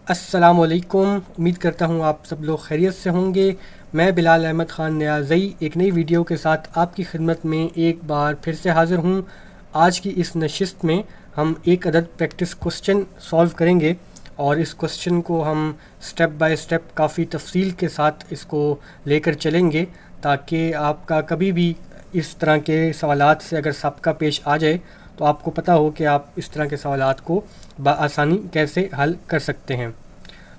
अस्सलामुअलैकुम। उम्मीद करता हूँ आप सब लोग खैरियत से होंगे। मैं बिलाल अहमद ख़ान न्याज़ई एक नई वीडियो के साथ आपकी खिदमत में एक बार फिर से हाज़िर हूँ। आज की इस नशिस्त में हम एक अदद प्रैक्टिस क्वेश्चन सॉल्व करेंगे और इस क्वेश्चन को हम स्टेप बाय स्टेप काफ़ी तफसील के साथ इसको लेकर चलेंगे ताकि आपका कभी भी इस तरह के सवालात से अगर सबका पेश आ जाए तो आपको पता हो कि आप इस तरह के सवालात को बआसानी कैसे हल कर सकते हैं।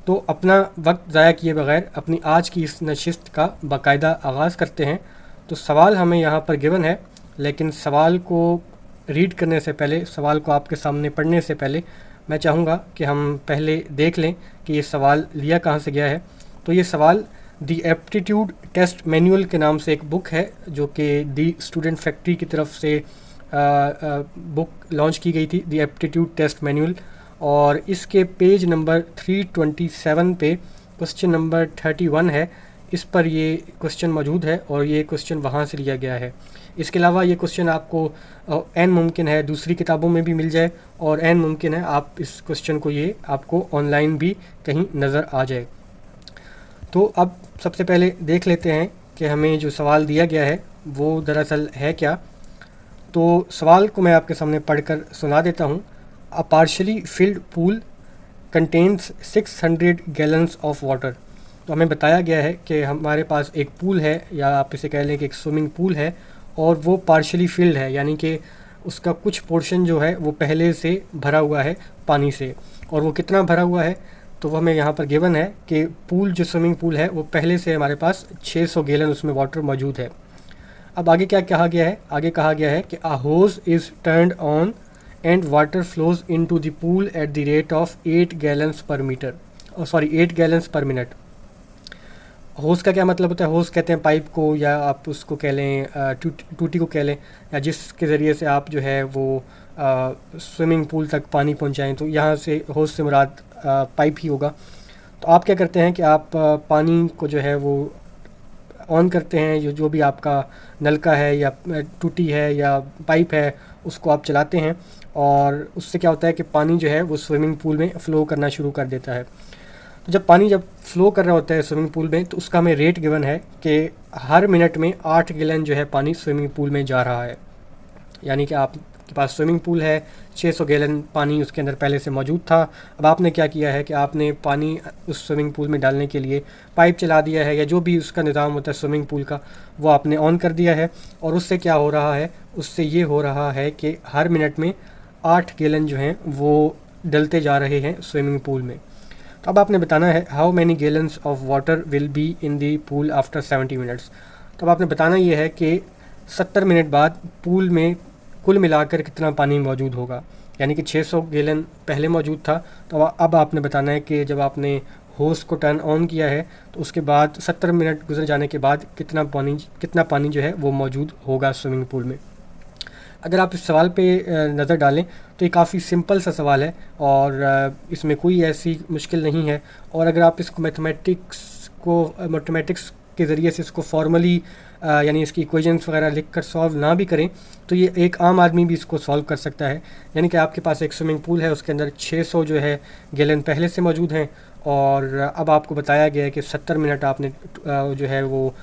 तो अपना वक्त ज़ाया किए बगैर अपनी आज की इस नशिस्त का बाकायदा आगाज़ करते हैं। तो सवाल हमें यहाँ पर गिवन है, लेकिन सवाल को रीड करने से पहले, सवाल को आपके सामने पढ़ने से पहले मैं चाहूँगा कि हम पहले देख लें कि ये सवाल लिया कहाँ से गया है। तो ये सवाल दी एप्टीट्यूड टेस्ट मैनुअल के नाम से एक बुक है जो कि दी स्टूडेंट फैक्ट्री की तरफ से बुक लॉन्च की गई थी, दी एप्टीट्यूड टेस्ट मैनुअल। और इसके पेज नंबर 327 पे क्वेश्चन नंबर 31 है, इस पर ये क्वेश्चन मौजूद है और ये क्वेश्चन वहाँ से लिया गया है। इसके अलावा ये क्वेश्चन आपको एन मुमकिन है दूसरी किताबों में भी मिल जाए और एन मुमकिन है आप इस क्वेश्चन को ये आपको ऑनलाइन भी कहीं नज़र आ जाए। तो अब सबसे पहले देख लेते हैं कि हमें जो सवाल दिया गया है वो दरअसल है क्या। तो सवाल को मैं आपके सामने पढ़कर सुना देता हूँ। A partially filled pool contains 600 gallons of water. तो हमें बताया गया है कि हमारे पास एक पूल है, या आप इसे कह लें कि एक स्विमिंग पूल है, और वो पार्शली फिल्ड है, यानी कि उसका कुछ पोर्शन जो है वो पहले से भरा हुआ है पानी से। और वो कितना भरा हुआ है तो वो हमें यहाँ पर गिवन है कि पूल जो स्विमिंग पूल है वो पहले से हमारे पास 600 गैलन उसमें वाटर मौजूद है। अब आगे क्या कहा गया है? आगे कहा गया है कि a hose is turned on and water flows into the pool at the rate of 8 gallons per meter, 8 gallons per minute. Hose का क्या मतलब होता है? होज कहते हैं पाइप को, या आप उसको कह लें टूटी को कह लें, या जिसके ज़रिए से आप जो है वो स्विमिंग पूल तक पानी पहुंचाएं। तो यहाँ से होज से मुराद पाइप ही होगा। तो आप क्या करते हैं कि आप पानी को जो है वो ऑन करते हैं, जो भी आपका नलका है या टूटी है या पाइप है उसको आप चलाते हैं, और उससे क्या होता है कि पानी जो है वो स्विमिंग पूल में फ़्लो करना शुरू कर देता है। तो जब पानी फ़्लो कर रहा होता है स्विमिंग पूल में तो उसका हमें रेट गिवन है कि हर मिनट में 8 गैलन जो है पानी स्विमिंग पूल में जा रहा है। यानी कि आपके पास स्विमिंग पूल है, 600 गैलन पानी उसके अंदर पहले से मौजूद था। अब आपने क्या किया है कि आपने पानी उस स्विमिंग पूल में डालने के लिए पाइप चला दिया है, या जो भी उसका निज़ाम होता है स्विमिंग पूल का वो आपने ऑन कर दिया है। और उससे क्या हो रहा है? उससे ये हो रहा है कि हर मिनट में 8 गैलन जो हैं वो डलते जा रहे हैं स्विमिंग पूल में। तो अब आपने बताना है how many gallons of water will be in the pool after 70 minutes. तो अब आपने बताना ये है कि 70 मिनट बाद पूल में कुल मिलाकर कितना पानी मौजूद होगा। यानी कि 600 गैलन पहले मौजूद था, तो अब आपने बताना है कि जब आपने होस को टर्न ऑन किया है तो उसके बाद 70 मिनट गुजर जाने के बाद कितना पानी जो है वो मौजूद होगा स्विमिंग पूल में। अगर आप इस सवाल पे नज़र डालें तो ये काफ़ी सिंपल सा सवाल है और इसमें कोई ऐसी मुश्किल नहीं है। और अगर आप इसको मैथमेटिक्स के ज़रिए से इसको फॉर्मली यानी इसकी इक्वेशंस वगैरह लिख कर सॉल्व ना भी करें तो ये एक आम आदमी भी इसको सॉल्व कर सकता है। यानी कि आपके पास एक स्विमिंग पूल है, उसके अंदर 600 जो है गैलन पहले से मौजूद हैं, और अब आपको बताया गया है कि 70 मिनट आपने जो है वो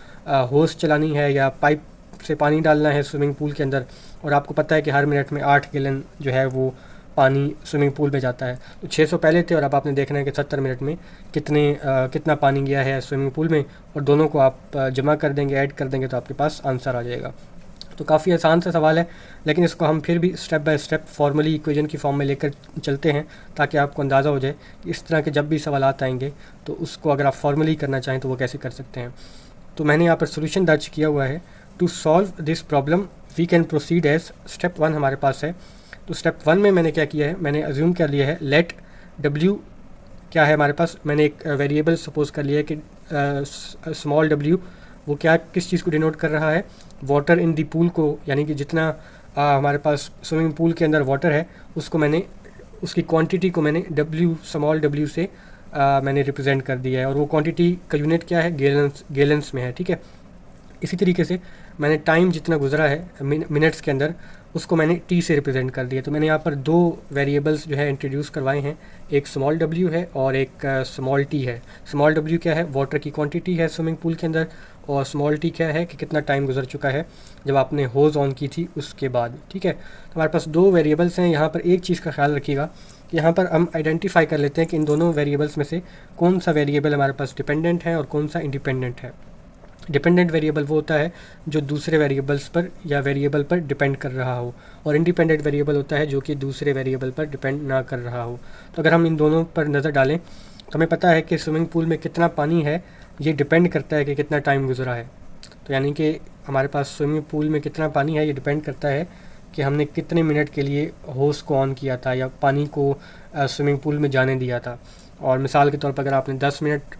होस चलानी है या पाइप से पानी डालना है स्विमिंग पूल के अंदर, और आपको पता है कि हर मिनट में 8 गैलन जो है वो पानी स्विमिंग पूल में जाता है। तो 600 पहले थे और अब आपने देखना है कि 70 मिनट में कितना पानी गया है स्विमिंग पूल में, और दोनों को आप जमा कर देंगे, ऐड कर देंगे तो आपके पास आंसर आ जाएगा। तो काफ़ी आसान सा सवाल है, लेकिन इसको हम फिर भी step by step formally equation की फॉर्म में लेकर चलते हैं ताकि आपको अंदाज़ा हो जाए कि इस तरह के जब भी सवाल आएंगे तो उसको अगर आप फॉर्मली करना चाहें तो वो कैसे कर सकते हैं। तो मैंने यहाँ पर सोल्यूशन दर्ज किया हुआ है। To solve this problem we can proceed as step 1 हमारे पास है। तो स्टेप 1 में मैंने क्या किया है, मैंने अज्यूम कर लिया है लेट W क्या है हमारे पास। मैंने एक वेरिएबल सपोज कर लिया है कि स्मॉल w वो क्या किस चीज़ को डिनोट कर रहा है, वाटर इन दी पूल को, यानी कि जितना हमारे पास स्विमिंग पूल के अंदर वाटर है उसको मैंने उसकी क्वांटिटी को मैंने स्मॉल w से मैंने रिप्रेजेंट कर दिया है, और वो क्वांटिटी का यूनिट क्या है, गैलन्स में है। ठीक है, इसी तरीके से मैंने टाइम जितना गुजरा है मिनट्स के अंदर उसको मैंने टी से रिप्रेजेंट कर दिया। तो मैंने यहाँ पर दो वेरिएबल्स जो है इंट्रोड्यूस करवाए हैं, एक स्मॉल डब्ल्यू है और एक स्मॉल टी है। स्मॉल डब्ल्यू क्या है, वाटर की क्वांटिटी है स्विमिंग पूल के अंदर, और स्मॉल टी क्या है कि कितना टाइम गुजर चुका है जब आपने होज़ ऑन की थी उसके बाद। ठीक है, तो हमारे पास दो वेरिएबल्स हैं। यहाँ पर एक चीज़ का ख्याल रखिएगा, यहाँ पर हम आइडेंटिफाई कर लेते हैं कि इन दोनों वेरिएबल्स में से कौन सा वेरिएबल हमारे पास डिपेंडेंट है और कौन सा इंडिपेंडेंट है। डिपेंडेंट वेरिएबल वो होता है जो दूसरे वेरिएबल्स पर या वेरिएबल पर डिपेंड कर रहा हो, और इंडिपेंडेंट वेरिएबल होता है जो कि दूसरे वेरिएबल पर डिपेंड ना कर रहा हो। तो अगर हम इन दोनों पर नज़र डालें तो हमें पता है कि स्विमिंग पूल में कितना पानी है ये डिपेंड करता है कि कितना टाइम गुजरा है। तो यानी कि हमारे पास स्विमिंग पूल में कितना पानी है ये डिपेंड करता है कि हमने कितने मिनट के लिए होस को ऑन किया था या पानी को स्विमिंग पूल में जाने दिया था। और मिसाल के तौर पर अगर आपने 10 मिनट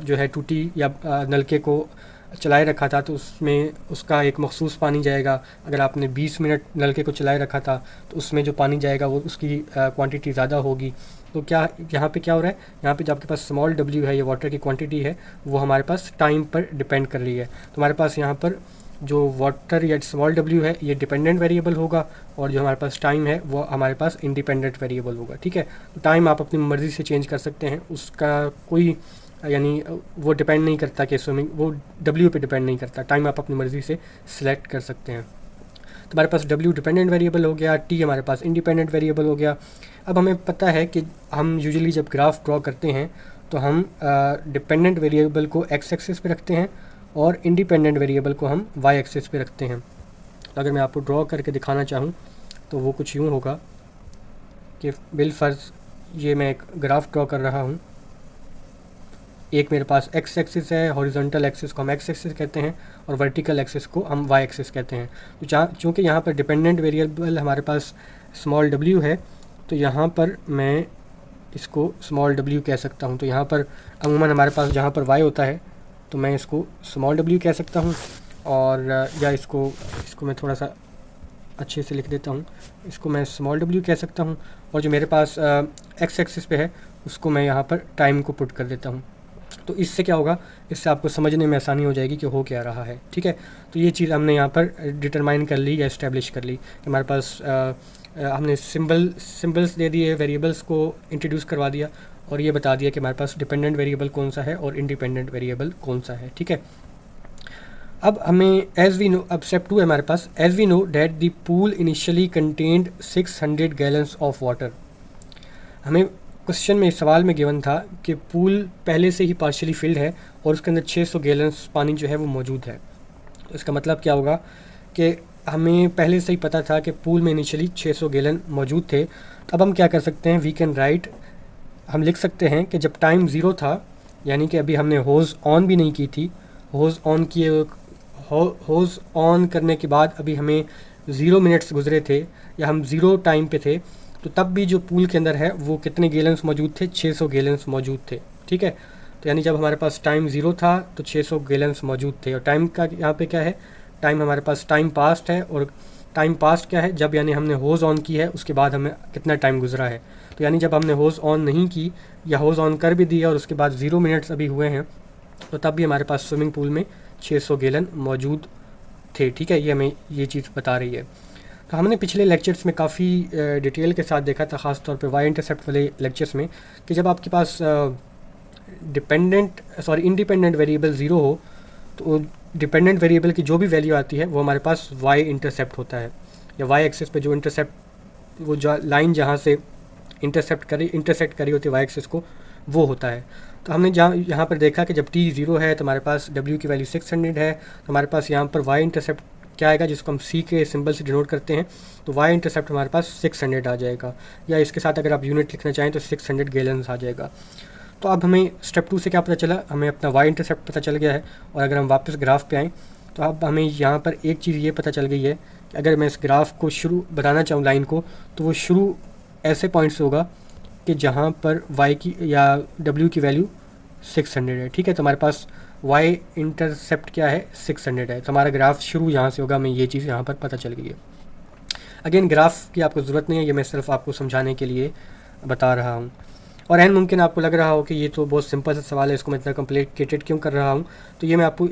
जो है टूटी या नलके को चलाए रखा था तो उसमें उसका एक मखसूस पानी जाएगा। अगर आपने 20 मिनट नलके को चलाए रखा था तो उसमें जो पानी जाएगा वो उसकी क्वांटिटी ज़्यादा होगी। तो क्या यहाँ पे क्या हो रहा है, यहाँ पे जो आपके पास स्मॉल डब्ल्यू है ये वाटर की क्वांटिटी है वो हमारे पास टाइम पर डिपेंड कर रही है। तो हमारे पास यहाँ पर जो वाटर या स्मॉल डब्ल्यू है ये डिपेंडेंट वेरिएबल होगा और जो हमारे पास टाइम है वो हमारे पास इंडिपेंडेंट वेरिएबल होगा। ठीक है, तो टाइम आप अपनी मर्ज़ी से चेंज कर सकते हैं, उसका कोई यानी वो डिपेंड नहीं करता कि स्विमिंग वो डब्ल्यू पे डिपेंड नहीं करता। टाइम आप अपनी मर्ज़ी से सिलेक्ट कर सकते हैं। तो हमारे पास डब्ल्यू डिपेंडेंट वेरिएबल हो गया, टी हमारे पास इंडिपेंडेंट वेरिएबल हो गया। अब हमें पता है कि हम यूजुअली जब ग्राफ ड्रॉ करते हैं तो हम डिपेंडेंट वेरिएबल को एक्स एक्सिस पे रखते हैं और इंडिपेंडेंट वेरिएबल को हम वाई एक्सिस पे रखते हैं। तो अगर मैं आपको ड्रॉ करके दिखाना चाहूँ तो वो कुछ यूँ होगा कि बिलफर्ज ये मैं एक ग्राफ ड्रॉ कर रहा हूँ। एक मेरे पास एक्स एक्सिस है, हॉरिजॉन्टल एक्सिस को हम एक्स एक्सिस कहते हैं और वर्टिकल एक्सिस को हम वाई एक्सिस कहते हैं। तो चूँकि यहाँ पर डिपेंडेंट वेरिएबल हमारे पास स्मॉल डब्ल्यू है तो यहाँ पर मैं इसको स्मॉल डब्ल्यू कह सकता हूँ। तो यहाँ पर अमूमन हमारे पास जहाँ पर वाई होता है तो मैं इसको स्मॉल डब्ल्यू कह सकता हूँ, और या इसको मैं थोड़ा सा अच्छे से लिख देता हूँ, इसको मैं स्मॉल डब्ल्यू कह सकता हूँ। और जो मेरे पास एक्स एक्सिस पे है उसको मैं यहाँ पर टाइम को पुट कर देता हूँ। तो इससे क्या होगा, इससे आपको समझने में आसानी हो जाएगी कि हो क्या रहा है। ठीक है, तो ये चीज़ हमने यहाँ पर डिटरमाइन कर ली या इस्टेब्लिश कर ली कि हमारे पास हमने सिंबल्स दे दिए, वेरिएबल्स को इंट्रोड्यूस करवा दिया और ये बता दिया कि हमारे पास डिपेंडेंट वेरिएबल कौन सा है और इंडिपेंडेंट वेरिएबल कौन सा है। ठीक है, अब हमें एज वी नो, अब स्टेप 2 है हमारे पास, as we know that the pool initially contained 600 gallons of water. हमें क्वेश्चन में, इस सवाल में गिवन था कि पूल पहले से ही पार्शियली फिल्ड है और उसके अंदर 600 गैलन्स पानी जो है वो मौजूद है। तो इसका मतलब क्या होगा कि हमें पहले से ही पता था कि पूल में इनिशियली 600 गैलन मौजूद थे। अब हम क्या कर सकते हैं, वी कैन राइट, हम लिख सकते हैं कि जब टाइम ज़ीरो था, यानी कि अभी हमने होज़ ऑन भी नहीं की थी, होज़ ऑन करने के बाद अभी हमें 0 मिनट्स गुजरे थे या हम ज़ीरो टाइम पे थे, तो तब भी जो पूल के अंदर है वो कितने गैलन्स मौजूद थे, 600 गैलन्स मौजूद थे। ठीक है, तो यानी जब हमारे पास टाइम ज़ीरो था तो 600 गैलन्स मौजूद थे। और टाइम का यहाँ पे क्या है, टाइम हमारे पास टाइम पास्ट है, और टाइम पास्ट क्या है, जब यानी हमने होज़ ऑन की है उसके बाद हमें कितना टाइम गुजरा है। तो यानी जब हमने होज़ ऑन नहीं की या होज़ ऑन कर भी दिया और उसके बाद 0 मिनट्स अभी हुए हैं तो तब भी हमारे पास स्विमिंग पूल में 600 गैलन मौजूद थे। ठीक है, ये हमें ये चीज़ बता रही है। तो हमने पिछले लेक्चर्स में काफ़ी डिटेल के साथ देखा था, ख़ास तौर पे वाई इंटरसेप्ट वाले लेक्चर्स में, कि जब आपके पास इंडिपेंडेंट वेरिएबल ज़ीरो हो तो डिपेंडेंट वेरिएबल की जो भी वैल्यू आती है वो हमारे पास वाई इंटरसेप्ट होता है, या वाई एक्सिस पे जो वो जो लाइन जहाँ से इंटरसेक्ट करी होती है वाई एक्सिस को, वो होता है। तो हमने यहाँ पर देखा कि जब टी ज़ीरो है तो हमारे पास डब्ल्यू की वैल्यू 600 है, तो हमारे पास यहाँ पर वाई इंटरसेप्ट क्या आएगा, जिसको हम सी के सिंबल से डिनोट करते हैं, तो वाई इंटरसेप्ट हमारे पास 600 आ जाएगा, या इसके साथ अगर आप यूनिट लिखना चाहें तो 600 गैलन्स आ जाएगा। तो अब हमें स्टेप 2 से क्या पता चला, हमें अपना वाई इंटरसेप्ट पता चल गया है। और अगर हम वापस ग्राफ पे आएँ तो अब हमें यहाँ पर एक चीज़ ये पता चल गई है कि अगर मैं इस ग्राफ को शुरू बताना चाहूँ लाइन को, तो वो शुरू ऐसे पॉइंट से होगा कि जहाँ पर वाई की या डब्ल्यू की वैल्यू 600 है। ठीक है, तो हमारे पास वाई इंटरसेप्ट क्या है, 600 है, तो हमारा ग्राफ शुरू यहाँ से होगा। हमें ये चीज़ यहाँ पर पता चल गई है। अगेन ग्राफ की आपको ज़रूरत नहीं है, ये मैं सिर्फ आपको समझाने के लिए बता रहा हूँ। और एन मुमकिन आपको लग रहा हो कि ये तो बहुत सिंपल सा सवाल है, इसको मैं इतना कॉम्प्लिकेटेड क्यों कर रहा हूँ, तो ये मैं आपको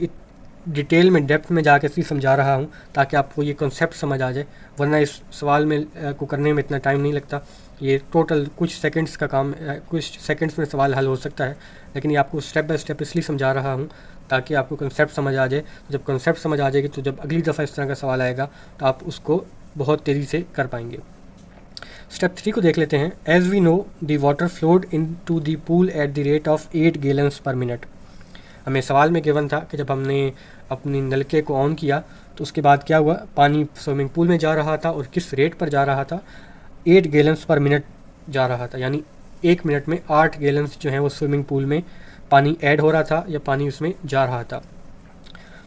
डिटेल में डेप्थ में जाकर इसलिए समझा रहा हूँ ताकि आपको ये कॉन्सेप्ट समझ आ जाए, वरना इस सवाल में को करने में इतना टाइम नहीं लगता। ये टोटल कुछ सेकंड्स का काम, कुछ सेकंड्स में सवाल हल हो सकता है, लेकिन ये आपको स्टेप बाय स्टेप इसलिए समझा रहा हूँ ताकि आपको कॉन्सेप्ट समझ आ जाए। जब कॉन्सेप्ट समझ आ जाएगी तो जब अगली दफ़ा इस तरह का सवाल आएगा तो आप उसको बहुत तेज़ी से कर पाएंगे। स्टेप 3 को देख लेते हैं। As we know the water flowed into the pool at the rate of 8 gallons per minute. हमें सवाल में गिवन था कि जब हमने अपनी नलके को ऑन किया तो उसके बाद क्या हुआ, पानी स्विमिंग पूल में जा रहा था और किस रेट पर जा रहा था, 8 गैलन्स पर मिनट जा रहा था, यानी 1 मिनट में 8 गैलन्स जो हैं वो स्विमिंग पूल में पानी ऐड हो रहा था या पानी उसमें जा रहा था।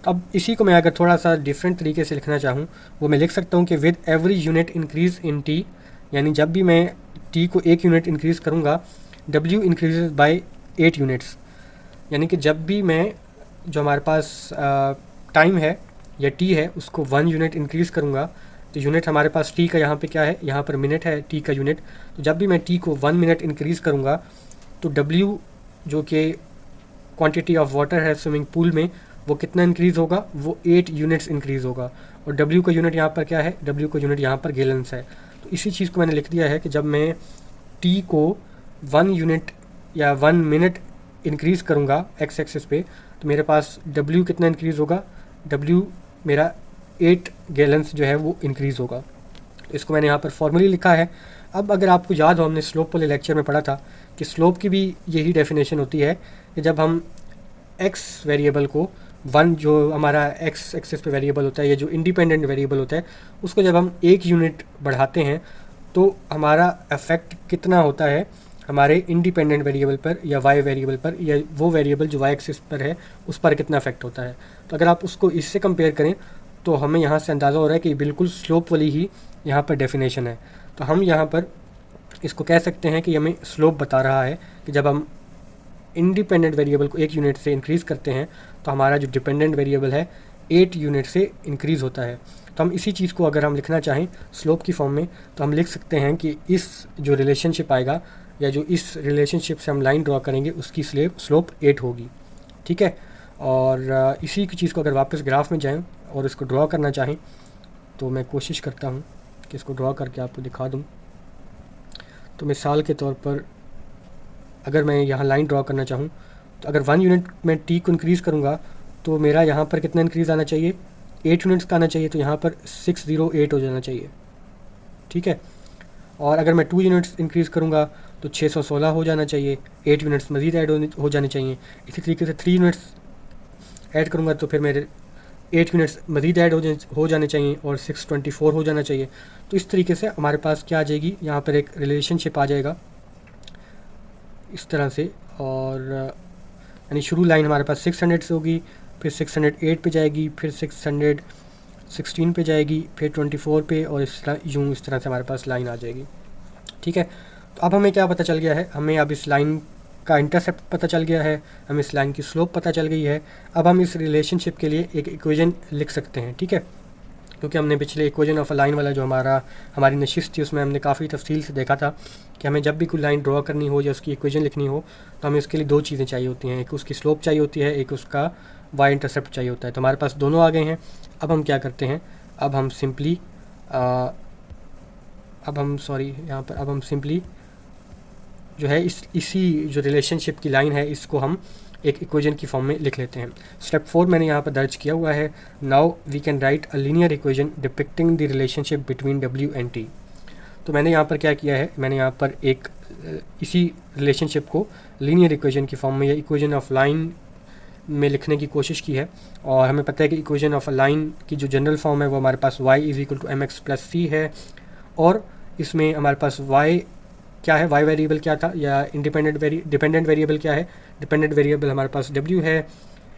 तो अब इसी को मैं अगर थोड़ा सा डिफरेंट तरीके से लिखना चाहूँ वो मैं लिख सकता हूँ कि with every unit increase in T, यानी जब भी मैं टी को 1 यूनिट इंक्रीज़ करूँगा डब्ल्यू इंक्रीजेज बाय 8 यूनिट्स, यानी कि जब भी मैं जो हमारे पास टाइम है या टी है उसको 1 यूनिट इंक्रीज़ करूँगा तो यूनिट हमारे पास टी का यहाँ पे क्या है, यहाँ पर मिनट है टी का यूनिट। तो जब भी मैं टी को 1 मिनट इंक्रीज़ करूँगा तो डब्ल्यू जो कि क्वांटिटी ऑफ वाटर है स्विमिंग पूल में वो कितना इंक्रीज़ होगा, वो 8 यूनिट्स इंक्रीज़ होगा। और डब्ल्यू का यूनिट यहाँ पर क्या है, डब्ल्यू का यूनिट यहाँ पर गैलन्स है। तो इसी चीज़ को मैंने लिख दिया है कि जब मैं टी को 1 यूनिट या 1 मिनट इंक्रीज़ करूँगा एक्स एक्सिस पे तो मेरे पास डब्ल्यू कितना इंक्रीज़ होगा, डब्ल्यू मेरा 8 गैलन्स जो है वो इंक्रीज़ होगा। तो इसको मैंने यहाँ पर फॉर्मली लिखा है। अब अगर आपको याद हो हमने स्लोप वाले लेक्चर में पढ़ा था कि स्लोप की भी यही डेफिनेशन होती है कि जब हम एक्स वेरिएबल को 1 जो हमारा एक्स एक्सिस पे वेरिएबल होता है या जो इंडिपेंडेंट वेरिएबल होता है उसको जब हम 1 यूनिट बढ़ाते हैं तो हमारा इफेक्ट कितना होता है हमारे इंडिपेंडेंट वेरिएबल पर या वाई वेरिएबल पर, या वो वेरिएबल जो वाई एक्सिस पर है उस पर कितना इफेक्ट होता है। तो अगर आप उसको इससे कंपेयर करें तो हमें यहाँ से अंदाज़ा हो रहा है कि बिल्कुल स्लोप वाली ही यहाँ पर डेफिनेशन है। तो हम यहाँ पर इसको कह सकते हैं कि हमें स्लोप बता रहा है कि जब हम इंडिपेंडेंट वेरिएबल को 1 यूनिट से इंक्रीज़ करते हैं तो हमारा जो डिपेंडेंट वेरिएबल है 8 यूनिट से इंक्रीज़ होता है। तो हम इसी चीज़ को अगर हम लिखना चाहें स्लोप की फॉर्म में तो हम लिख सकते हैं कि इस जो रिलेशनशिप आएगा या जो इस रिलेशनशिप से हम लाइन ड्रॉ करेंगे उसकी स्लोप 8 होगी। ठीक है, और इसी की चीज़ को अगर वापस ग्राफ में जाएं और इसको ड्रॉ करना चाहें तो मैं कोशिश करता हूं कि इसको ड्रॉ करके आपको दिखा दूं। तो मिसाल के तौर पर अगर मैं यहाँ लाइन ड्रॉ करना चाहूँ तो अगर 1 यूनिट में टी को इंक्रीज़ करूँगा तो मेरा यहाँ पर कितना इंक्रीज़ आना चाहिए, 8 यूनिट्स का आना चाहिए। तो यहाँ पर 608 हो जाना चाहिए। ठीक है, और अगर मैं 2 यूनिट्स इंक्रीज़ करूँगा तो 616 हो जाना चाहिए, 8 यूनिट्स मज़ीद ऐड हो जाने चाहिए। इसी तरीके से 3 यूनिट्स ऐड करूँगा तो फिर मेरे 8 यूनिट्स मज़ीद ऐड हो जाने चाहिए और 624 हो जाना चाहिए। तो इस तरीके से हमारे पास क्या आ जाएगी, यहाँ पर एक रिलेशनशिप आ जाएगा इस तरह से, और यानी शुरू लाइन हमारे पास 600 से होगी, फिर 608 पे जाएगी, फिर 616 पे जाएगी, फिर 24 पे, और इस तरह से हमारे पास लाइन आ जाएगी। ठीक है, तो अब हमें क्या पता चल गया है, हमें अब इस लाइन का इंटरसेप्ट पता चल गया है, हमें इस लाइन की स्लोप पता चल गई है। अब हम इस रिलेशनशिप के लिए एक इक्वेशन लिख सकते हैं। ठीक है, क्योंकि हमने पिछले इक्वेशन ऑफ अ लाइन वाला जो हमारी नशिस्त थी उसमें हमने काफ़ी तफसील से देखा था कि हमें जब भी कोई लाइन ड्रॉ करनी हो या उसकी इक्वेशन लिखनी हो तो हमें उसके लिए 2 चीज़ें चाहिए होती हैं, एक उसकी स्लोप चाहिए होती है, एक उसका वाई इंटरसेप्ट चाहिए होता है। तो हमारे पास दोनों आ गए हैं। अब हम क्या करते हैं, अब हम सिंपली जो है इसी जो रिलेशनशिप की लाइन है इसको हम एक इक्वेशन की फॉर्म में लिख लेते हैं। स्टेप 4 मैंने यहाँ पर दर्ज किया हुआ है। Now we can write a linear equation depicting the relationship between W and T. तो मैंने यहाँ पर क्या किया है, मैंने यहाँ पर एक इसी रिलेशनशिप को लीनियर इक्वेशन की फॉर्म में या इक्वेशन ऑफ लाइन में लिखने की कोशिश की है। और हमें पता है कि इक्वेशन ऑफ अ लाइन की जो जनरल फॉर्म है वो हमारे पास y = mx + c है, और इसमें हमारे पास y क्या है, वाई वेरिएबल क्या था, या डिपेंडेंट वेरिएबल क्या है, डिपेंडेंट वेरिएबल हमारे पास w है,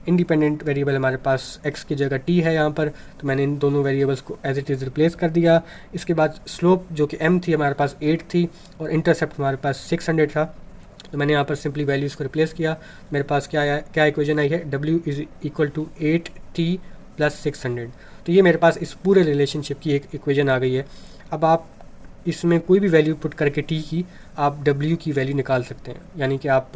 इंडिपेंडेंट वेरिएबल हमारे पास x की जगह t है यहाँ पर। तो मैंने इन दोनों वेरिएबल्स को एज इट इज़ रिप्लेस कर दिया। इसके बाद स्लोप जो कि m थी हमारे पास 8 थी और इंटरसेप्ट हमारे पास 600 था। तो मैंने यहाँ पर सिंपली वैल्यूज़ को रिप्लेस किया। मेरे पास क्या इक्वेशन आई है, w = 8t + 600। तो ये मेरे पास इस पूरे रिलेशनशिप की एक इक्वेशन आ गई है। अब आप इसमें कोई भी वैल्यू पुट करके t की आप w की वैल्यू निकाल सकते हैं, यानी कि आप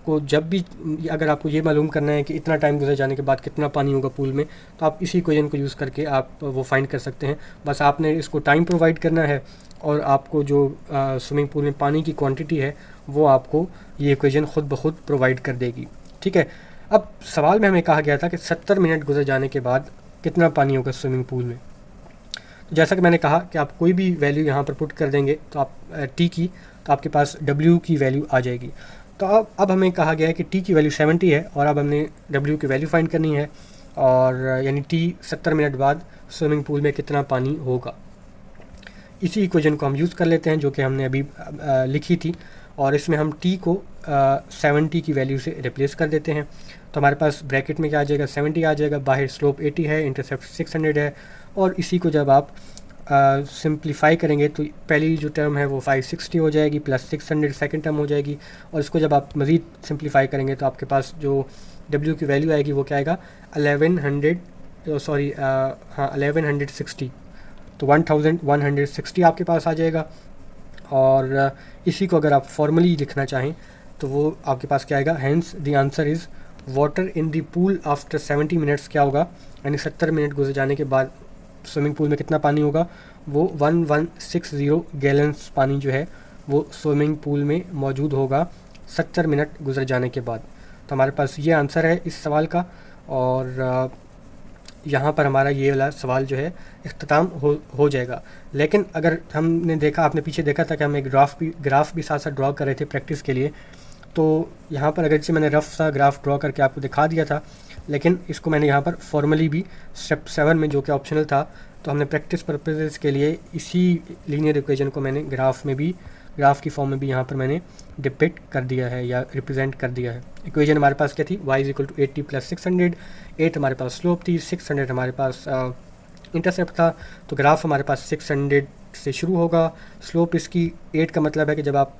आपको जब भी अगर आपको ये मालूम करना है कि इतना टाइम गुजर जाने के बाद कितना पानी होगा पूल में, तो आप इसी इक्वेशन को यूज़ करके आप वो फाइंड कर सकते हैं। बस आपने इसको टाइम प्रोवाइड करना है और आपको जो स्विमिंग पूल में पानी की क्वांटिटी है वो आपको ये इक्वेशन ख़ुद ब खुद प्रोवाइड कर देगी। ठीक है, अब सवाल में हमें कहा गया था कि 70 मिनट गुजर जाने के बाद कितना पानी होगा स्विमिंग पूल में। तो जैसा कि मैंने कहा कि आप कोई भी वैल्यू यहाँ पर पुट कर देंगे तो आप टी की, तो आपके पास डब्ल्यू की वैल्यू आ जाएगी। तो अब हमें कहा गया है कि टी की वैल्यू 70 है और अब हमने डब्ल्यू की वैल्यू फाइंड करनी है, और यानी टी 70 मिनट बाद स्विमिंग पूल में कितना पानी होगा। इसी इक्वेशन को हम यूज़ कर लेते हैं जो कि हमने अभी लिखी थी, और इसमें हम टी को 70 की वैल्यू से रिप्लेस कर देते हैं। तो हमारे पास ब्रैकेट में क्या आ जाएगा, 70 आ जाएगा, बाहर स्लोप 80 है, इंटरसेप्ट 600 है, और इसी को जब आप सिंप्लीफाई करेंगे तो पहली जो टर्म है वो 560 हो जाएगी प्लस 600 सेकंड टर्म हो जाएगी, और इसको जब आप मज़ीद सिंप्लीफाई करेंगे तो आपके पास जो डब्ल्यू की वैल्यू आएगी वो क्या आएगा 1160, तो 1160 आपके पास आ जाएगा। और इसी को अगर आप फॉर्मली लिखना चाहें तो वो आपके पास क्या आएगा, hence the answer is water in the pool after 70 minutes क्या होगा, यानी 70 मिनट गुजर जाने के बाद स्विमिंग पूल में कितना पानी होगा, वो 1160 गैलन्स पानी जो है वो स्विमिंग पूल में मौजूद होगा 70 मिनट गुजर जाने के बाद। तो हमारे पास ये आंसर है इस सवाल का, और यहाँ पर हमारा ये वाला सवाल जो है इख्तिताम हो जाएगा। लेकिन अगर हमने देखा, आपने पीछे देखा था कि हम एक ग्राफ भी साथ साथ ड्रॉ कर रहे थे प्रैक्टिस के लिए, तो यहाँ पर अगरचे मैंने रफ सा ग्राफ ड्रॉ करके आपको दिखा दिया था, लेकिन इसको मैंने यहाँ पर फॉर्मली भी स्टेप 7 में जो कि ऑप्शनल था, तो हमने प्रैक्टिस पर्पसेस के लिए इसी लीनियर इक्वेशन को मैंने ग्राफ की फॉर्म में भी यहाँ पर मैंने डिपिक्ट कर दिया है या रिप्रेजेंट कर दिया है। इक्वेशन हमारे पास क्या थी, y = 80 + 600, 8 हमारे पास स्लोप थी, 600 हमारे पास इंटरसेप्ट था। तो ग्राफ हमारे पास 600 से शुरू होगा, स्लोप इसकी 8 का मतलब है कि जब आप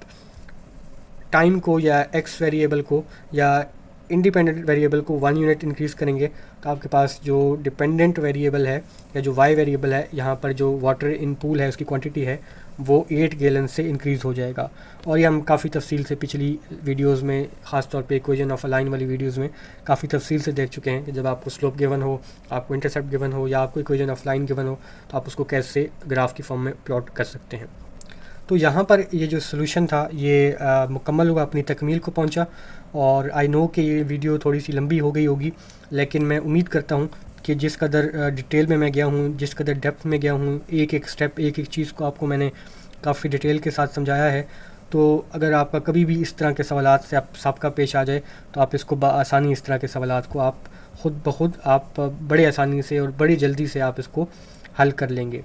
टाइम को या एक्स वेरिएबल को या इंडिपेंडेंट वेरिएबल को 1 यूनिट इंक्रीज़ करेंगे तो आपके पास जो डिपेंडेंट वेरिएबल है या जो वाई वेरिएबल है, यहाँ पर जो वाटर इन पूल है उसकी क्वांटिटी है वो 8 गैलन से इंक्रीज़ हो जाएगा। और ये हम काफ़ी तफसील से पिछली वीडियोस में, ख़ास तौर पे इक्वेशन ऑफ अ लाइन वाली वीडियोस में काफ़ी तफसील से देख चुके हैं कि जब आपको स्लोप गिवन हो, आपको इंटरसेप्ट गिवन हो या आपको इक्वेशन ऑफ लाइन गिवन हो तो आप उसको कैसे ग्राफ की फॉर्म में प्लॉट कर सकते हैं। तो यहाँ पर ये जो सोल्यूशन था ये मुकम्मल हुआ, अपनी तकमील को पहुँचा। और आई नो कि ये वीडियो थोड़ी सी लंबी हो गई होगी, लेकिन मैं उम्मीद करता हूँ कि जिस कदर डिटेल में मैं गया हूँ, जिस कदर डेप्थ में गया हूँ, एक एक स्टेप, एक एक चीज़ को आपको मैंने काफ़ी डिटेल के साथ समझाया है। तो अगर आपका कभी भी इस तरह के सवालात से आप सबका पेश आ जाए तो आप इसको आसानी, इस तरह के सवालात को आप ख़ुद ब खुद आप बड़े आसानी से और बड़ी जल्दी से आप इसको हल कर लेंगे।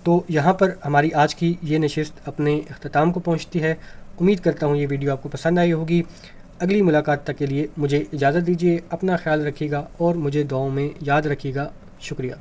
तो यहाँ पर हमारी आज की ये नशिस्त अपने अख्ताम को पहुँचती है। उम्मीद करता हूँ ये वीडियो आपको पसंद आई होगी। अगली मुलाकात तक के लिए मुझे इजाज़त दीजिए, अपना ख्याल रखिएगा और मुझे दुआओं में याद रखिएगा। शुक्रिया।